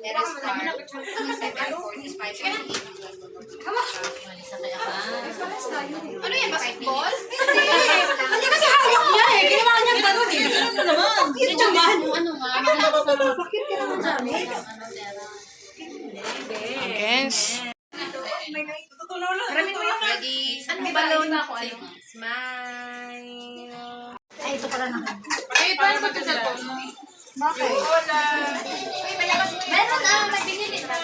There is star. 745. Ano yan? Basketball? Hindi kasi hawak niya eh. Ginawa niya gano'n eh. Gano'n mo naman. Bakit ka naman dami? Against. Ready? Ano ba balon ako? Smile. Ay, ito pala na. Eh, paano ba ito cellphone mo? Bakit? Meron may binili na.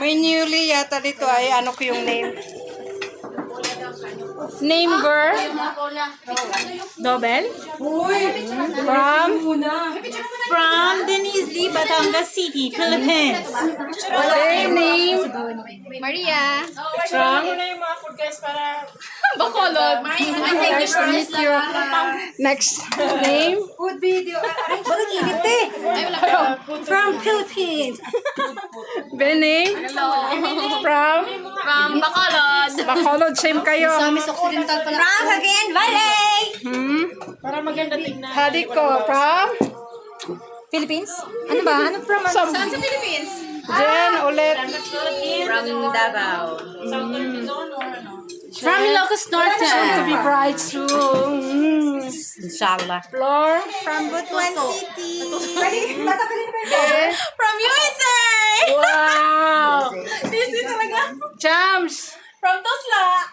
May newly yata dito ay ano ko yung name. Name girl? Dobel? From Denise Lee, Batangas City, Philippines. Okay, name. Maria. From? Bacolod. Nice to meet you. Next name. Food video. Bakit init eh? From Philippines. Benny. From? From Bacolod. Bacolod, same kayo. Miss Occidental pala. From again, Valley. Para maganda tingnan. Hadiko, from? Philippines? Ano ba? Ano from? Saan sa Philippines? Jen, ulit. From Davao. From Ilocos Norte. To be bright soon. Inshallah. Floor. From Butuan City. From USA! Wow. Busy talaga. Jams. From Tosla.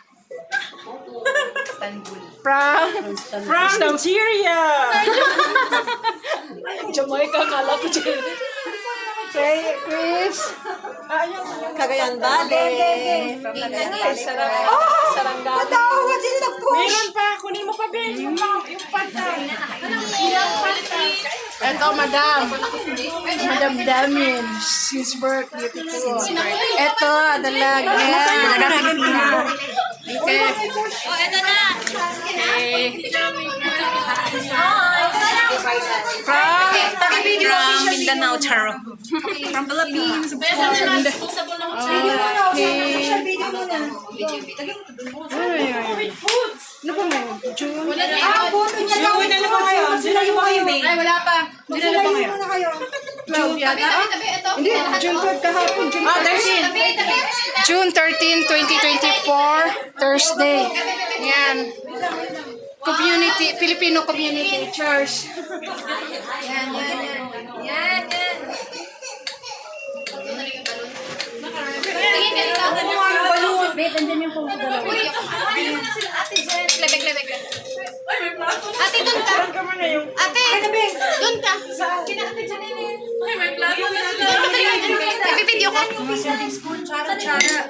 From Nigeria. Jamaica, kala ko dyan. Say, Chris. Cagayan Valley. From Cagayan Valley. Sarangga. Patawad sila nag-push. Meron pa, kunin mo pa, Ben. Yung pata. Ito, madam. Madam Damin. Since birth, beautiful. Ito, dalaga. Okay. Oh, eto na. From Mindanao, Charo. From Philippines. Ano ba mo? June? Photo niya daw. Sila yung kayo. Ay, wala pa. Sila yung muna kayo. June yata? Tabi, ito. Hindi, June 12 kahapon. June 13. Tabi, tabi. June 13, 2024, Thursday. Yan. Community, Filipino Community Church. Yan, yan, yan. Yan, yan. Tingin ka dito. Babe, andyan yung photo dalawa. Uy, Ate Jen. Lebek, lebek. Ate, doon ka. Ate, doon ka. Kina Ate Jen yun. Ay, may plato na sila. Nagpipideo ko. Chara.